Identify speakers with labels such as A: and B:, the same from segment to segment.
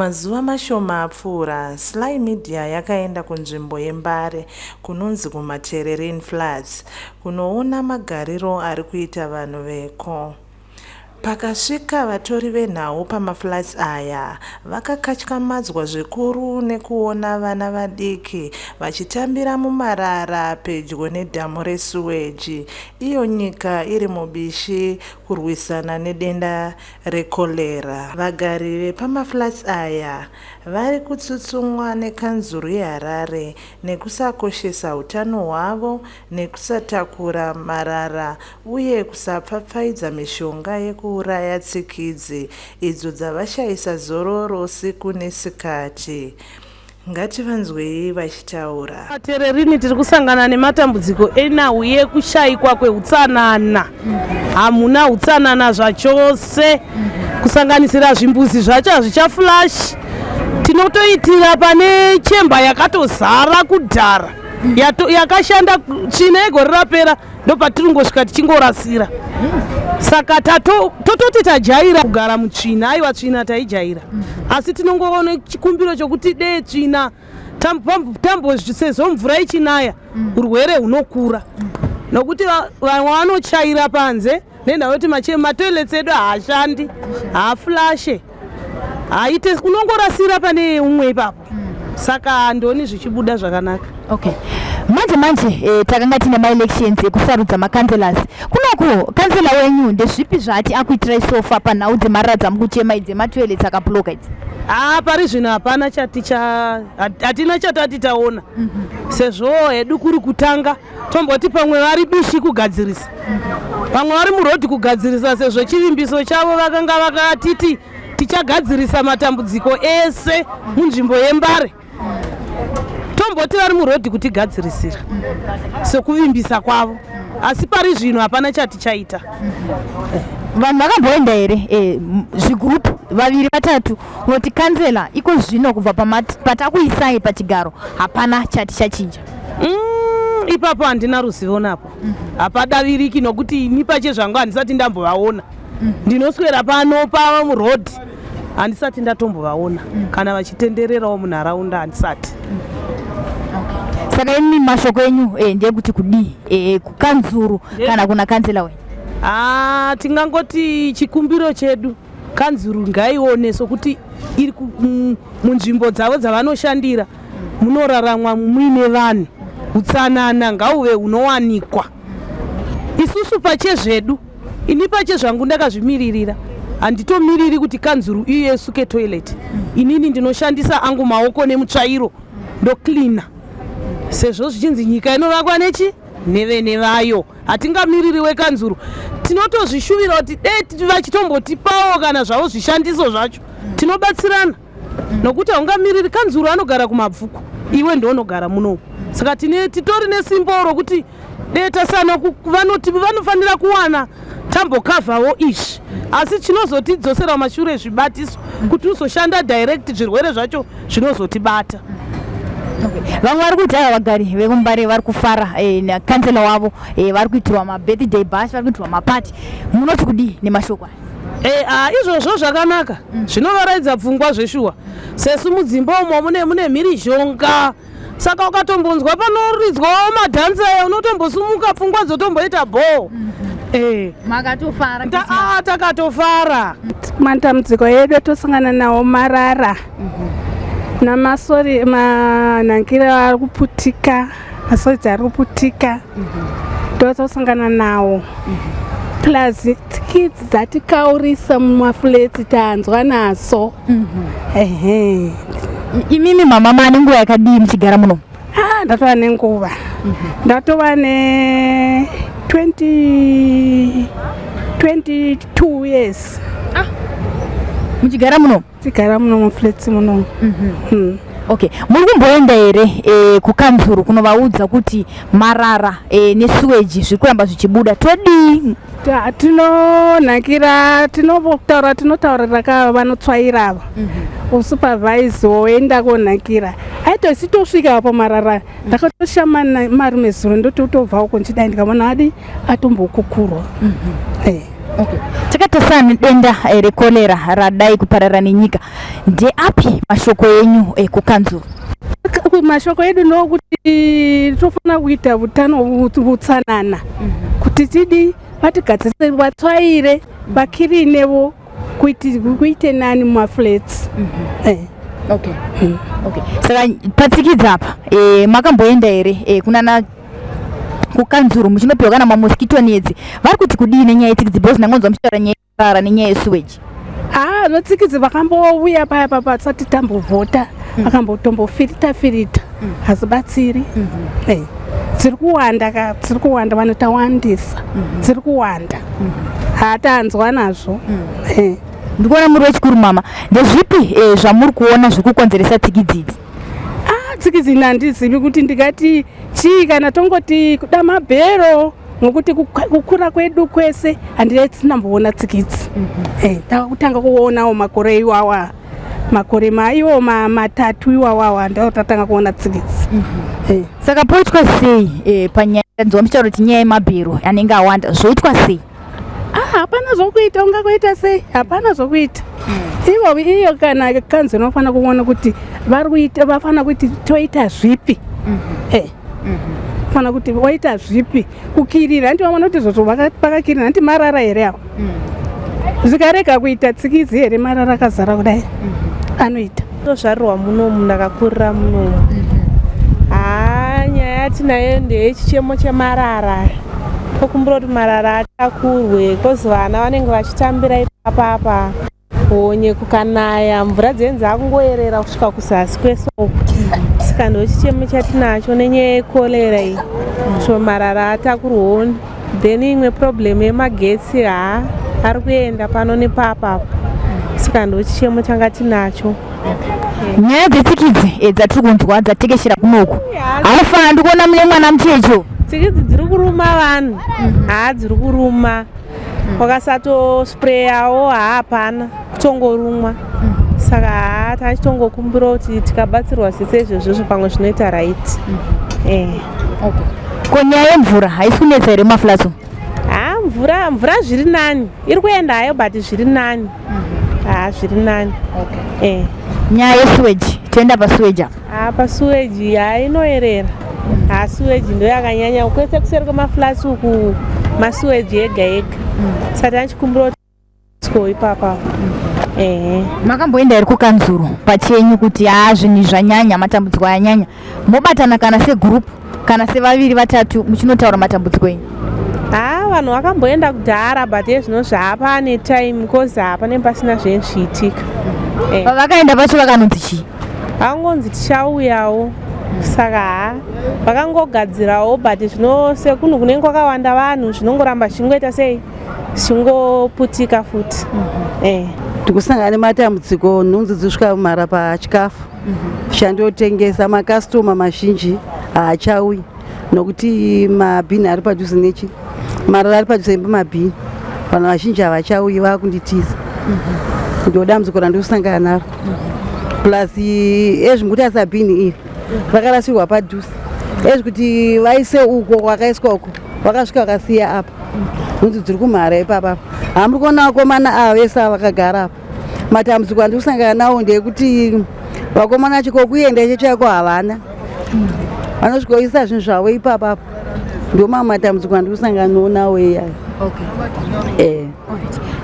A: Mazuva mashoma apfuura, Sly Media yakaenda kunzvimbo yeMbare kunonzi kumaterrain floods kunoona magariro ari kuita vanhu veko. Pakasvika vatori venhau pamafloods aya, vakakatyamadzwa zvikuru nekuona vana vadiki vachitambira mumarara pedyo nedhamu resuweji, iyo nyika iri mubishi kurwisana nedenda rekolera. Vagari vepamafloods aya vari kutsutsumwa nekanzuru yeHarare nekusakoshesa utano hwavo, nekusatakura marara uye kusapfapfaidza mishonga yekuuraya tsikidzi idzo dzavashaisa zororo usiku nesikati. Ngativanzwei vachitaura.
B: Materrain tiri kusangana nematambudziko enhau yekushayikwa kweutsanana. Hamuna utsanana zvachose, kusanganisira zvimbuzi zvacho hazvichaflash. Tinotoitira pane chemba yakatozara kudhara, yakashanda tsvina yegore rapera ndopatiringosvika tichingorasira. Saka tototi tajaira kugara mutsvina, aiwa tsvina taijaira. Asi tinongoona chikumbiro chokuti dei tsvina sezvo mvura ichinaya urwere hunokura. Nokuti vanhu vanochaira panze nenda kuti matoilets edu haashandi, haaflashe. Haite unongorasira pane umwe ipapo. Saka ndoni zvichibuda zvakanaka.
C: Okay. Manje takanga tine ma-elections ekusarudza ma-councillors. Kunoko councillor wenyu ndezvipi zvati akuitirai sofa panhau dzemarara dzamukuchema idzi matoilets akabloka idzi?
B: Pari zvino hapana hatina chatati taona. Sezvo hedu kuri kutanga tomboti pamwe vari bishi kugadzirisa, pamwe vari murodhi kugadzirisa, sezvo chivimbiso chavo vakanga vakatiti tichagadzirisa matambudziko ese munzvimbo yeMbare. Tomboti vari murodhi kutigadzirisira sekuvimbisa kwavo, asi pari zvino hapana chati chaita.
C: Vanhu vakamboenda here zvigurupu vaviri vatatu unoti kansela iko zvino kubva patakuisai pachigaro hapana chati chachinja?
B: Ipapo handina ruzivo napo. Hapadaviriki nokuti ini pache zvangu handisati ndambovaona. Ndinoswera pano pava murodhi handisati ndatombovaona, kana vachitendererawo munharaunda handisati.
C: Saka ini mashoko enyu ndeyekuti kudii kukanzuru kana kuna kansela wenyu?
B: Tingangoti chikumbiro chedu kanzuru ngaione sokuti iri munzvimbo dzavo dzavanoshandira munoraramwa muine vanhu, utsanana ngauve hunowanikwa. Isusu pache zvedu, ini pache zvangu ndakazvimiririra, handitomiriri kuti kanzuru iyo yesuke toilet. Inini ndinoshandisa angu maoko nemutsvairo ndoklina, sezvo zvichinzi nyika inovakwa nevene vayo. Hatingamiriri wekanzuru, tinotozvishuvira kuti dei vachitombotipawo kana zvavo zvishandiso zvacho tinobatsirana. Nokuti haungamiriri, kanzuru anogara kumabvuku, iwe ndounogara muno. Saka titori nesimbo rokuti dei tasana Vanoti vanofanira kuwana tambokavhawo izvi, asi chinozotidzosera mashure zvibatiso kuti uzoshanda direct zvirwere zvacho zvinozotibata.
C: Vamwe vari kudhaya vagari VekuMbare vari kufara nakansela wavo, vari kuitirwa mabirthday bash, vari kuitirwa mapati. Munoti kudii nemashoko aya?
B: Izvozvo zvakanaka, zvinovaraidza pfungwa zveshuwa. Sesu mudzimba umo mune mhirizhonga, saka ukatombonzwa panoridzwawo madhanza unotombosumuka pfungwa dzotomboita bho.
C: Makatofara?
B: Takatofara.
D: Matambudziko edu tosangana nawo marara namasori, manhankira ari kuputika, masodzi ari kuputika, ndotosangana nawo. Plus tsikidzi dzatikaurisa mumaflats tanzwa naso.
C: Imimi mama mane nguva yakadii muchigara muno?
D: Ndatova nenguva, ndatova ne 22 years.
C: Muchigara muno?
D: Tigara muno muflats muno.
C: Okay, muri kumboenda here kukanzuru kunovaudza kuti marara nesuweji zviri kuramba zvichibuda, todii?
D: Tinonhakira, tinotaurira kava vanotsvaira ava, usupervise woenda konhakira. Aitosi tosvika pamarara ndakatoshama marume zuro ndoti utobva uko nchidai ndikaona adi atombokukurwa.
C: Okay. Takatasana denda rekolera radai kuparara nenyika. Ndeapi mashoko yenyu kukanzuru?
D: Mashoko edu ndokuti tofana kuita utano hutsanana. Kuti tidi vatigadzise vatsvaire vakirinevo kuite nani mumaflats.
C: Okay. Okay. Saka patsikidza apa makamboenda here kunana kukanzuru muchinopiwa kana mamosquito nets vari kuti kudii nenyaya yetsikidzi because ndangonzwa muchitaura nyaya yeparara nenyaya yesewage?
D: Notsikidzi vakambouya paya papasati tambovhota vakambotombofirita hazibatsiri. Dziri kuwanda vanotawandisa dziri kuwanda hatanzwa nazvo.
C: Ndikuona muri wechikuru mama, ndezvipi zvamuri kuona zviri kukonzeresa tsikidzi idzi?
D: Tsikidzi handizivi kuti ndingati chii, kana tongoti kuda mabhero ngokuti kukura kwedu kwese handisina tsikidzi. Takutanga kuonawo makore iwawa, makore maiwo matatu iwawawa ndotatanga kuona tsikidzi.
C: Saka poitwa sei panyaya nzwa muchitaura kuti nyaya yemabhero anenge awanda zvoitwa sei?
D: Hapana zvokuita, ungakuita sei? Hapana zvokuita. Iyo kana kanzi inofana kuona kuti vafana kuti toita zvipi. Fana kuti waita zvipi kukirira, hanti vamona kuti zvozvo vakakirira, hanti marara here avo. Zvikarega kuita tsikidzi here marara akazara kudai anoita.
B: Zvarirwa muno munhu akakurira muno. Nyaya yatinayo ndeyechichemo chemarara. Tokumbura kuti marara atakurwe kozi vana vanenge vachitambira ipapapa, honye kukanaya, mvura dzenza akungoerera kusvika kuzasi kwesoko. Saka ndochichemo chatinacho nenyaya yekorera iyi. So marara atakurwa, then imwe problem yemagetsi ari kuenda pano nepapa. Saka ndochichemo changa tinacho.
C: Nyaya dzetsikidzi dzatiri kunzwa dzatekeshera kunoku, hamufanira ndikuona mune mwana muchecho.
B: Tsikidzi dziri kuruma vanhu, dziri kuruma. Wakasatosprayawo hapana, kutongorumwa. Saka tachitongokumbira kuti tikabatsirwa sese izvozvo pamwe zvinoita right.
C: Ko nyaya yemvura haisi kunetsa here maflatso?
B: Mvura zviri nani, iri kuenda hayo but zviri nani. Zviri nani.
C: Nyaya yesewage, toenda pasewage apa?
B: Pasewage inoerera. Sewage ndo yakanyanya kwese kuseri kwemaflats uku masewage ega ega. Saka tachikumbira kuti ipapa.
C: Makamboenda here kukanzuru pachenyu kuti zvinhu zvanyanya, matambudziko anyanya, mobatana kana segroup kana sevaviri vatatu muchinotaura matambudziko enyu?
B: Vanhu vakamboenda kudhara but zvino zvaapane time because hapane pasina zvinhu zviitika.
C: Pavakaenda pacho vakanonzi chii?
B: Vakangonzi tichauyawo. Saka vakangogadzirawo but zvino sekunhu kunenge kwakawanda vanhu zvinongoramba zvichingoita sei zvichingoputika futi.
E: Tikusangana nematambudziko nhunzi dzisvika mara pachikafu chandotengesa, makastoma mazhinji haachauyi nokuti mabhini ari padhuze nechi, marara ari padhuze nepamabhini, vanhu vazhinji havachauyi vakunditiza. Ndo dambudziko randikusangana naro. Plus ezvikuti asabhini iri rakarasirwa padhuze, ezvikuti vaise uko kwakaiswa uko vakasvika vakasiya apa, nhunzi dziri kumhara ipapa. Hamuri kuona vakomana ava vese vakagara apa. Matambudziko andikusangana nawo ndeyekuti vakomana chikokuenda icho chako havana, vanosvikoisa zvinhu zvavo ipapa. Ndo mamwe matambudziko andikusangana nawo iyayo.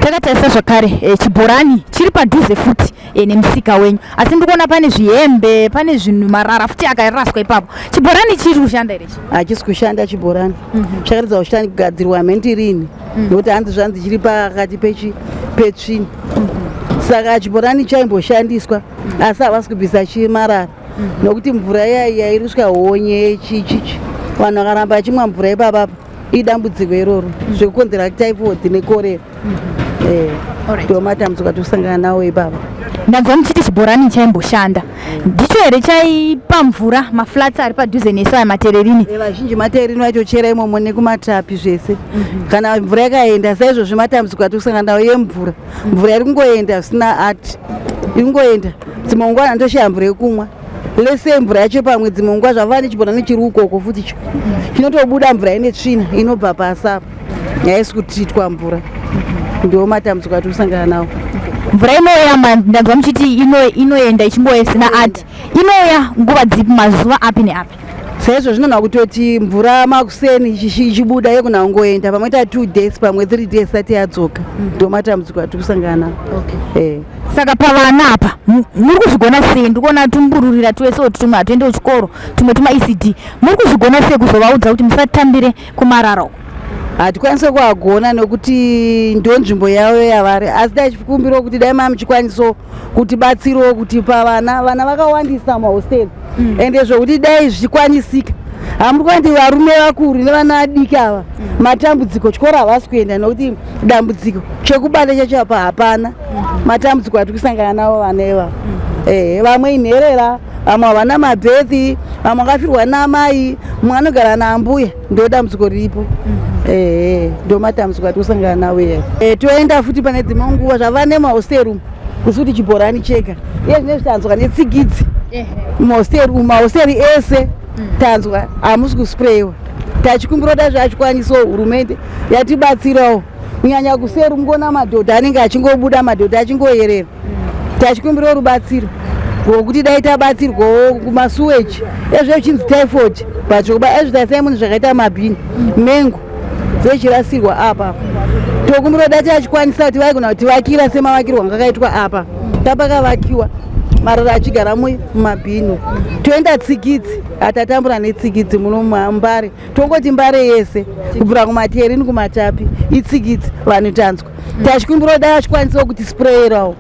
C: Takatarisa zvakare chibhorani chiri padhuze futi nemusika wenyu, asi ndikuona pane zvihembe, pane zvinhu marara futi akaraswa ipapo. Chibhorani chiri kushanda here?
E: Hachisi kushanda chibhorani. Chakaridza kushanda kugadzirwa mentirini nokuti hanzi zvanzi chiri pakati petsvina. Saka chibhorani chaimboshandiswa asi havasi kubvisa chimarara nokuti mvura iya iri kusvika honye chichichi. Vanhu vakaramba vachimwa mvura ipapapa idambudziko iroro zvekukonzera typhoid nekorera. Ndo matambudziko atikusangana nawo ipapa.
C: Ndanzwa muchiti chibhorani chaimboshanda, ndicho here chaipa mvura maflats ari padhuze nesu aya matererini?
E: Vazhinji matererini vachochera imomo nekumatapi zvese. Kana mvura yakaenda saizvozvi matambudziko atikusangana nawo yemvura. Mvura iri kungoenda zvisina ati, iri kungoenda. Dzimwe nguva ndoshaya mvura yekumwa, lese mvura yacho pamwe dzimwe nguva zvava nechibhorani chiri ukoko futi chinotobuda mvura ine tsvina inobva pasi apa, haisi kutiitwa mvura. Ndio matambudziko atikusangana nawo.
C: Mvura inoya ndanzwa muchiti inoenda ichingoya isina ati. Inoya nguva dzipi mazuva api neapi?
E: Saizvo zvinonha kutoti mvura makuseni ichibuda yekunangoenda pamwe 2 days pamwe 3 days sati yadzoka. Ndio matambudziko atikusangana nawo.
C: Saka pavana apa muri kuzvigona sei? Ndikuona tumbururira twese kuti tumwe hatuende kuchikoro tumwe tuma ECD. Muri kuzvigona sei kuzovaudza kuti musatambire kumarara uko?
E: Hatikwanise kuagona nekuti ndo nzvimbo yavo yavari, asi tichikumbira kuti dai mamuchikwaniso kuti batsiro kuti pavana vakawandisa mahosteri ende zvokuti dai zvichikwanisika hamuri kwandi varume vakuru nevana adiki ava matambudziko chikoro havasi kuenda nokuti dambudziko chekubata chacho apa hapana. Matambudziko atikusangana navo vana ivava, vamwe inherera, vamwe havana mabhethi, vamwe vakafirwa namai, mumwe anogara naambuya, ndo dambudziko riripo. Ndo matambudziko atikusangana nawo iye. Toenda futi pane dzimwe nguva zvava nemahosteri kusuti chibhorani chega iye zvine zvitanzwa netsigidzi mahosteri ese tanzwa hamusi kuspreyiwa. Tachikumbira kuti zvachikwaniswa hurumende yatibatsirawo kunyanya kuseri mungona madhodha anenge achingobuda, madhodha achingoyerera. Tachikumbira rubatsiro ngokuti dai tabatsirwawo kumasuweji ezvechinzi typhoid pachokuba ezvitaisai munhu zvakaita mabhini mengo dzechirasirwa apa. Tokumbira dai tachikwanisa kuti vaigona kuti vakira semavakirwa angakaitwa apa tapakavakiwa marara achigara mumabhini. Toenda tsigidzi hatatambura netsigidzi muno mumbare, tongoti mbare yese kubvira kumateri nikumatapi itsigidzi vanhu tanzwa. Tachikumbira dai achikwanisa kuti sprayerawo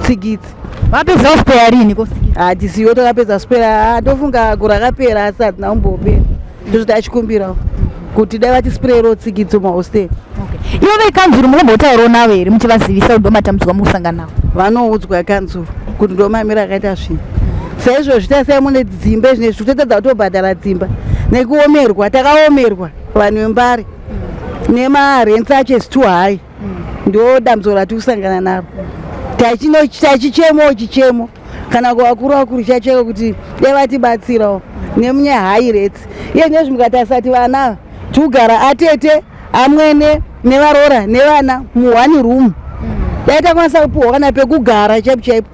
E: tsigidzi.
C: Vapedza spare rini kosikidzi?
E: Hatisiyo takapedza spare, ndofunga gore rakapera asi hadzina kumbopera. Ndozvo tachikumbirawo kuti dai vatisprayerawo tsigidzi mumahosteri.
C: Ivo vekanzuru munombotaurawo navo here muchivazivisa kuti ndo matambudziko amukusangana nawo?
E: Vanoudzwa kanzuru kuti ndo mamiro akaita zvinhu. Saizvo zvitasai mune dzimba zvinezvi kutotedza kutobhadhara dzimba nekuomerwa, takaomerwa vanhu vembare nemarenzi acho esi2 high. Ndo dambudziko ratikusangana naro. Tachichemo chichemo kana kuvakuru chacheko kuti dai vatibatsirawo nemunya high rates. Iye nezvi mukatasati vana tikugara atete amwene nevarora nevana mu1 room, dai takwanisa kupuhwa kana pekugara chaipo chaipo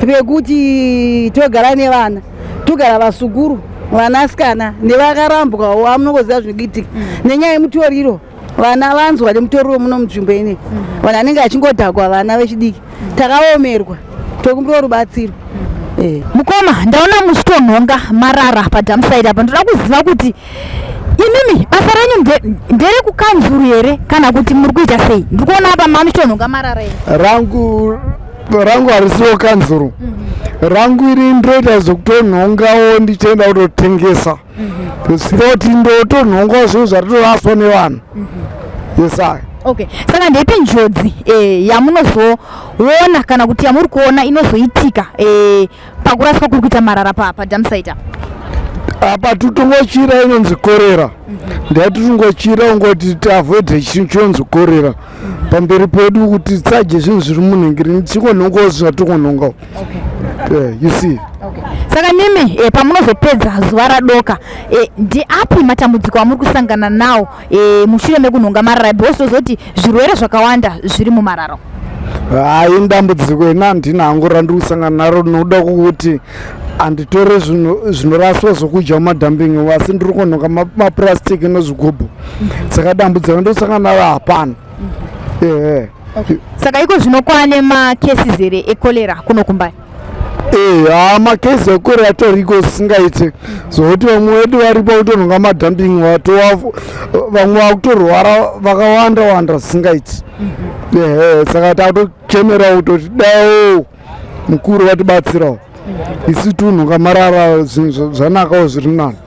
E: pekuti togara nevana, togara vasukuru, vanasikana nevakarambwawo amunongoziva zvinoitika nenyaya yemutoriro. Vana vanzwa nemutoriro muno munzvimbo ine, vanhu anenge achingodhakwa vana vechidiki. Takaomerwa, tokumbira rubatsiro.
C: Mukoma, ndaona muchitonhonga marara padhamsaidi apa. Ndoda kuziva kuti inimi basa renyu ndere kukanzuru here kana kuti muri kuita sei? Ndiri kuona apa mamuchitonhonga marara here.
F: Rangu harisiwo kanzuru, rangu iri ndoita zvokutonhongawo ndichienda kutotengesa zviva kuti ndotonhongawo zvinhu zvatitoraswa nevanhu. Yesai.
C: Okay, saka ndeipi njodzi yamunozoona kana kuti yamuri kuona inozoitika pakuraswa kuri kuita marara padhamsaidi
F: apa? Tutongochira inonzi korera, ndatitongochira ungoti tiavoidhe chinhu chinonzi korera pamberi pedu kuti tisadye zvinhu zviri munhingiri tichingonhongawo zvatikonhongawo. You see.
C: Saka nimi pamunozopedza zuva radoka ndeapi matambudziko amuri kusangana nawo mushure mekunhonga marara? Because tozoti zvirwere zvakawanda zviri mumarara.
F: Hai, dambudziko ina handina hangu randiri kusangana naro nokuda kwokuti handitore zvinoraswa zvokudya mumadhambingi asi ndiri kunhonga mapurasitiki nezvigubhu. Saka dambudziko ndosangana naro hapana.
C: Saka iko zvinokwana macases here ekolera kunokumbari?
F: Makesi ekorera atoriko zisingaite zvokuti vamwe vedu varipo kutonhonga madhambingi vamwe vakutorwara vakawanda zisingaiti. Saka takutochemerawo kutoti dawo mukuru vatibatsirawo isi tunhonga marara zvinhu zvanakawo zviri nani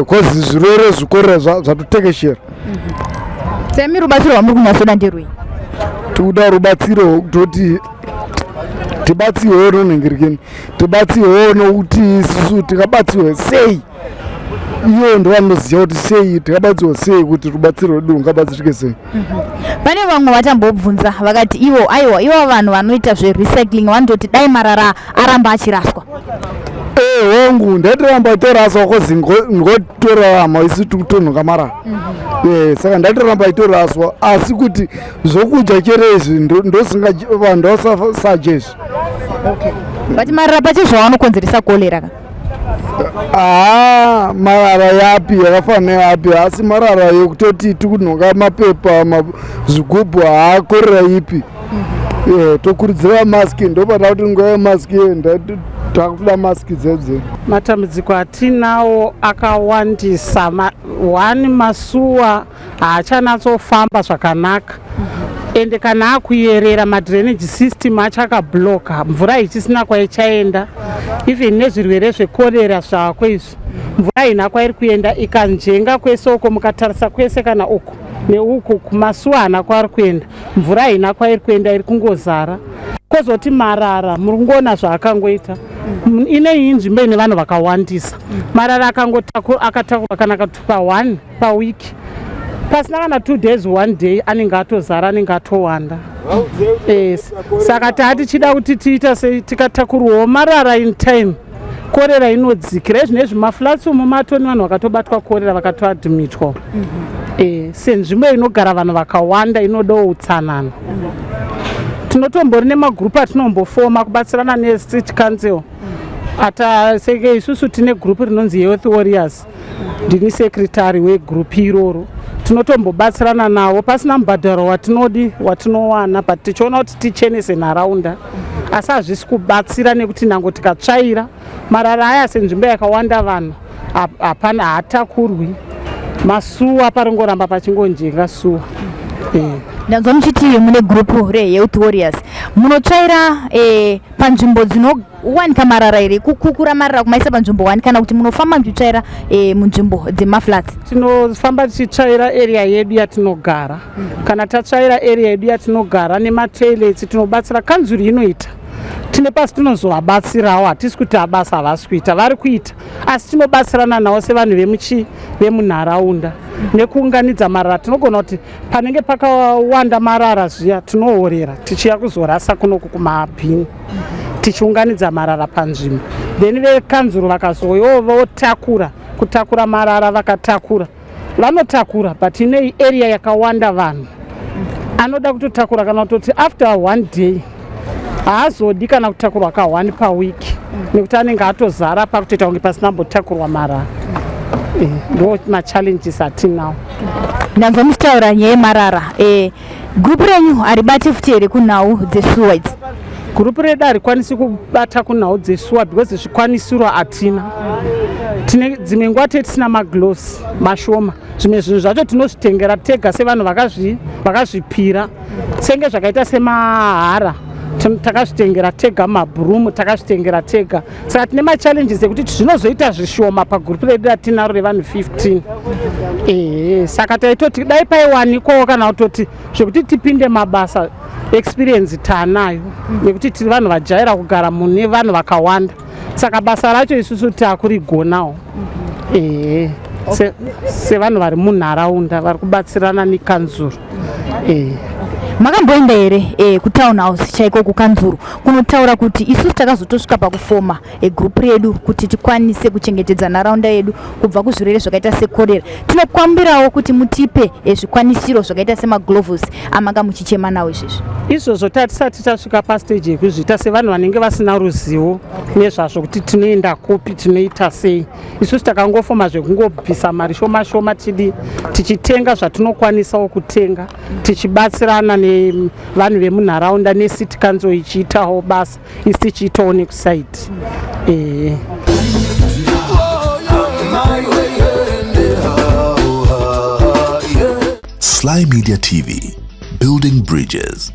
F: kozi zvirwere zvikorera zvatotekeshera.
C: Semi rubatsiro rwamuri kunyatsoda nderwei?
F: Tikuda rubatsiro kutoti tibatsiwewo nonhingirikeni, tibatsiwewo nokuti isusu tikabatsiwe sei iyo ndo vanoziva kuti sei tikabatsiwa sei kuti rubatsiro rwedu rungabatsirike sei.
C: Pane vamwe vatambobvunza vakati ivo vanhu vanoita zverecycling vanototi dai marara aramba achiraswa.
F: hongu ndatiramba itoraswa kozi ngotorarama isi tikutonhoka marara. Saka ndatiramba itoraswa asi kuti zvokudya chero izvi ndosadye izvi.
C: But marara pacho zvawanokonzeresa kolera
F: marara yapi yakafana yapi asi marara yekutoti tikunhonga mapepa zvigubhu haakorera ipi. Tokurudzira maski ndopata kuti nguva yemaski takuda maski dzedze.
D: Matambudziko atinawo akawandisa. One, masuwa haachanatsofamba zvakanaka, ende kana akuyerera madrainage system achakabloka, mvura ichisina kwaichaenda. Even nezvirwere zvekorera zvako izvi, mvura ina kwairi kuenda ikanjenga kwese uko, mukatarisa kwese kana uko neuku kumasuwa hana kwaari kuenda, mvura ina kwairi kuenda iri kungozara. Kozoti marara muringoona zvaakangoita. Inei nzvimbo ine vanhu vakawandisa. Marara akatakurwa kana akatupa 1 pawiki, pasina kana 2 days 1 day anenge atozara, anenge atowanda. Saka tichida kuti tiita sei tikatakurwawo marara in time, korera inodzikira. Izvinezvi maflats umo matoni vanhu vakatobatwa korera vakatoadhimitwa. Senzvimbo inogara vanhu vakawanda inodawo utsanana. Tinotombori nemagrupu atinombofoma kubatsirana necity council. Seke isusu tine grupu rinonzi Youth Warriors, ndini sekretari wegrupu iroro. Tinotombobatsirana navo pasina mubhadharo watinowana, but tichiona kuti tichenese nharaunda. Asi hazvisi kubatsira nekuti nango tikatsvaira marara aya senzvimbo yakawanda vanhu hapana, haatakurwi. Masuwa paringoramba pachingonjenga suwa.
C: Ndanzwa muchiti mune grupu reYouth Warriors munotsvaira panzvimbo dzinowanika marara here, kukura marara kumaisa panzvimbo 1 kana kuti munofamba muchitsvaira munzvimbo dzemaflats?
D: Tinofamba tichitsvaira area yedu yatinogara. Kana tatsvaira area yedu yatinogara nematoilets tinobatsira. Kanzuri inoita tine pasi tinozovabatsirawo, hatisi kuti abasa havasi kuita, vari kuita, asi tinobatsirana navo sevanhu vemunharaunda nekuunganidza marara. Tinogona kuti panenge pakawanda marara zviya tinohorera tichiya kuzorasa kunoku kumabhini, tichiunganidza marara panzvimbo. Then vekanzuro vakazoyawo kutakura marara, vakatakura vanotakura, but ine area yakawanda vanhu anoda kutotakura kana kutoti after 1 day haazodi kana kutakurwa ka1 pawiki, nekuti anenge atozara pakutoita kunge pasina mbotakurwa marara. Ndo machallenges atinawo.
C: Ndanzwa muchitaura nyaya yemarara. Grupu renyu haribati futi here kunhau dzesuwa idzi?
D: Grupu redu harikwanisi kubata kunhau dzesuwa because zvikwanisiro hatina. Tine dzimwe nguva tisina magloves mashoma, zvimwe zvinhu zvacho tinozvitengera tega sevanhu vakazvipira, senge zvakaita semahara takazvitengera tega, mabhurumu takazvitengera tega. Saka tine machallenges ekuti zvinozoita zvishoma pagrupu redu ratinaro revanhu 15. Saka taitoti dai paiwanikwawo kana kutoti zvekuti tipinde mabasa, experience taanayo nekuti tiri vanhu vajaira kugara mune vanhu vakawanda. Saka basa racho isusu takurigonawo. Sevanhu vari munharaunda vari kubatsirana nekanzuro.
C: Makamboenda here kutown house chaiko kukanzuro kunotaura kuti isusu takazotosvika pakufoma grupu redu kuti tikwanise kuchengetedza nharaunda yedu kubva kuzvirwere zvakaita sekorera. Tinokuambirawo kuti mutipe zvikwanisiro zvakaita semagloves amanga muchichema nawo izvezvi.
D: Izvozvo tisati tasvika pastage yekuzviita sevanhu vanenge vasina ruzivo nezvazvo kuti tinoenda kupi, tinoita sei. Isusu takangofoma zvekungobvisa mari shoma shoma tichitenga zvatinokwanisawo kutenga, tichibatsirana nevanhu vemunharaunda necity council ichiitawo basa, isi tichiitawo nekusite.
G: Sly Media TV, building bridges.